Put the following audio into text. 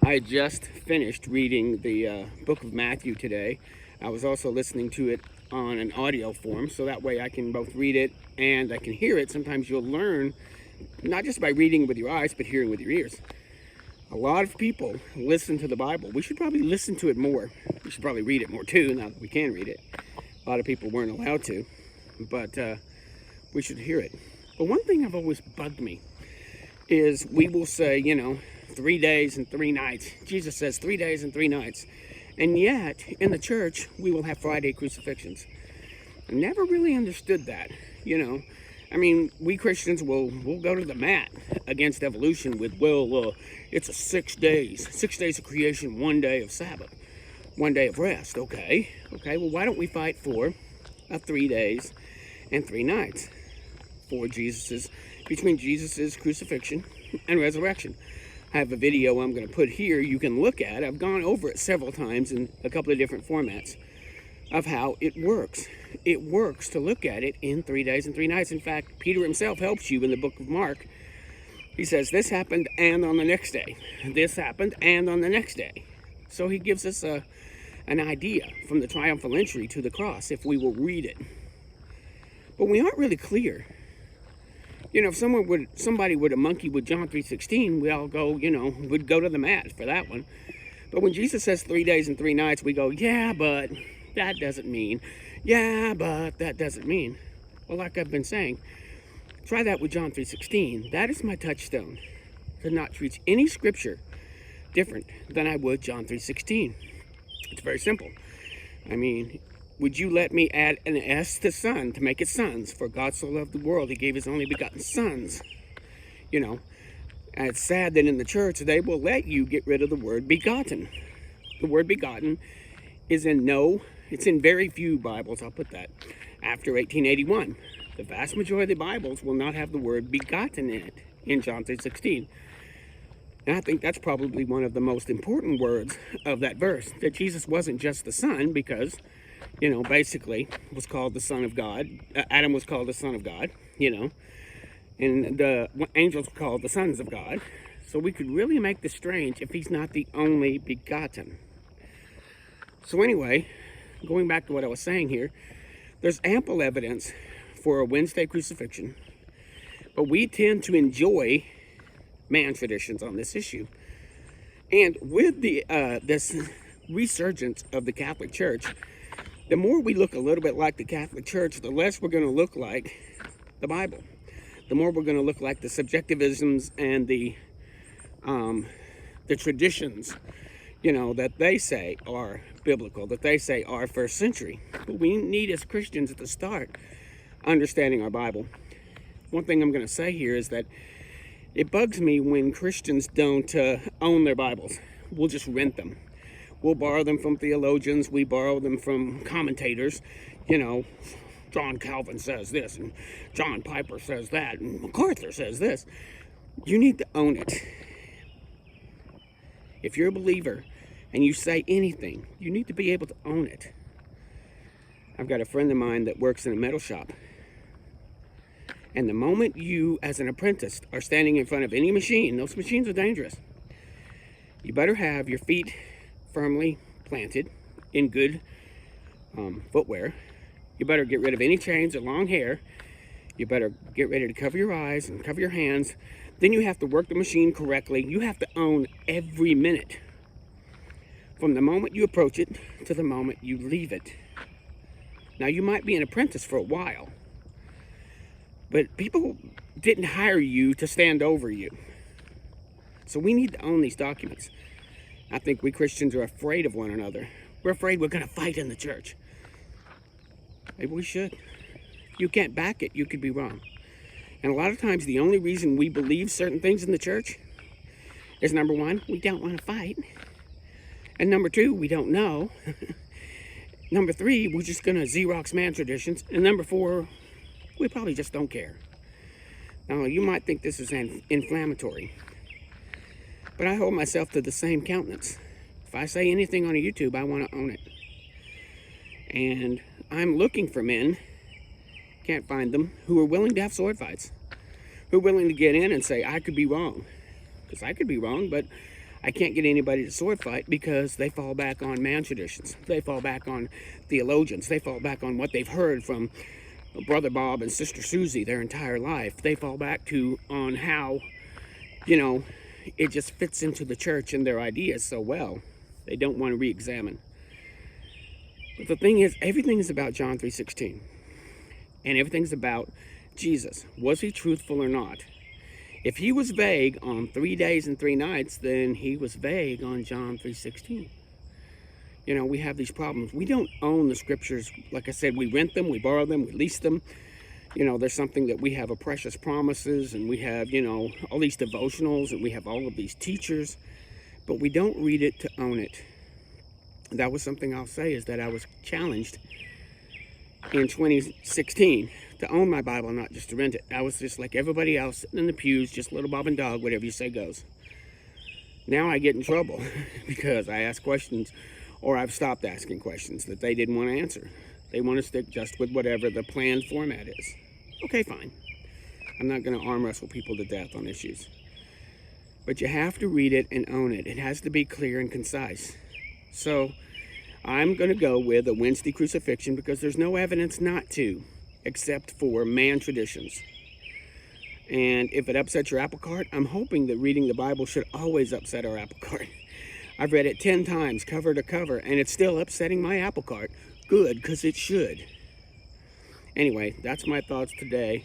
I just finished reading the book of Matthew today. I was also listening to it on an audio form, so that way I can both read it and I can hear it. Sometimes you'll learn, not just by reading with your eyes, but hearing with your ears. A lot of people listen to the Bible. We should probably listen to it more. We should probably read it more too, now that we can read it. A lot of people weren't allowed to, but we should hear it. But one thing I've always bugged me is we will say, 3 days and 3 nights. Jesus says 3 days and 3 nights. And yet, in the church, we will have Friday crucifixions. I never really understood that, we Christians will go to the mat against evolution with, it's 6 days. 6 days of creation, 1 day of Sabbath, 1 day of rest. Okay, well, why don't we fight for 3 days and 3 nights between Jesus's crucifixion and resurrection? I have a video I'm going to put here you can look at. I've gone over it several times in a couple of different formats of how it works. It works to look at it in 3 days and 3 nights. In fact, Peter himself helps you in the book of Mark. He says, this happened and on the next day. This happened and on the next day. So he gives us an idea from the triumphal entry to the cross if we will read it. But we aren't really clear. If somebody would monkey with John 3:16, we all go, we'd go to the mat for that one. But when Jesus says 3 days and 3 nights, we go, yeah, but that doesn't mean. Yeah, but that doesn't mean. Well, like I've been saying, try that with John 3:16. That is my touchstone, to not treat any scripture different than I would John 3:16. It's very simple. Would you let me add an S to son to make it sons? For God so loved the world, he gave his only begotten sons. And it's sad that in the church, they will let you get rid of the word begotten. The word begotten is it's in very few Bibles, I'll put that, after 1881. The vast majority of the Bibles will not have the word begotten in it, in John 3:16. And I think that's probably one of the most important words of that verse, that Jesus wasn't just the Son, because basically was called the Son of God. Adam was called the Son of God, and the angels were called the sons of God. So we could really make this strange if he's not the only begotten. So anyway, going back to what I was saying here, there's ample evidence for a Wednesday crucifixion, but we tend to enjoy man traditions on this issue. And with this resurgence of the Catholic Church, the more we look a little bit like the Catholic Church, the less we're going to look like the Bible. The more we're going to look like the subjectivisms and the traditions, that they say are biblical, that they say are first century. But we need, as Christians, at the start, understanding our Bible. One thing I'm going to say here is that it bugs me when Christians don't own their Bibles. We'll just rent them. We'll borrow them from theologians. We borrow them from commentators. John Calvin says this, and John Piper says that, and MacArthur says this. You need to own it. If you're a believer and you say anything, you need to be able to own it. I've got a friend of mine that works in a metal shop. And the moment you, as an apprentice, are standing in front of any machine, those machines are dangerous. You better have your feet firmly planted in good footwear. You better get rid of any chains or long hair. You better get ready to cover your eyes and cover your hands. Then you have to work the machine correctly. You have to own every minute, from the moment you approach it to the moment you leave it. Now, you might be an apprentice for a while, but people didn't hire you to stand over you. So we need to own these documents. I think we Christians are afraid of one another. We're afraid we're going to fight in the church. Maybe we should. If you can't back it, you could be wrong. And a lot of times the only reason we believe certain things in the church is, number one, we don't want to fight. And number two, we don't know. Number three, we're just going to Xerox man traditions. And number four, we probably just don't care. Now, you might think this is inflammatory, but I hold myself to the same countenance. If I say anything on YouTube, I want to own it. And I'm looking for men, can't find them, who are willing to have sword fights. Who are willing to get in and say, I could be wrong. Because I could be wrong, but I can't get anybody to sword fight because they fall back on man traditions. They fall back on theologians. They fall back on what they've heard from Brother Bob and Sister Susie their entire life. They fall back on how, it just fits into the church and their ideas so well. They don't want to re-examine. But the thing is, everything is about John 3:16. And everything's about Jesus. Was he truthful or not? If he was vague on 3 days and 3 nights, then he was vague on John 3:16. We have these problems. We don't own the scriptures. Like I said, we rent them, we borrow them, we lease them. There's something that we have, a precious promises, and we have, all these devotionals, and we have all of these teachers, but we don't read it to own it. That was something I'll say, is that I was challenged in 2016 to own my Bible, not just to rent it. I was just like everybody else, sitting in the pews, just little Bob and dog, whatever you say goes. Now I get in trouble because I ask questions, or I've stopped asking questions that they didn't want to answer. They want to stick just with whatever the planned format is. Okay, fine. I'm not going to arm wrestle people to death on issues. But you have to read it and own it. It has to be clear and concise. So I'm going to go with a Wednesday crucifixion because there's no evidence not to, except for man traditions. And if it upsets your apple cart, I'm hoping that reading the Bible should always upset our apple cart. I've read it 10 times, cover to cover, and it's still upsetting my apple cart. Good, because it should. Anyway, that's my thoughts today.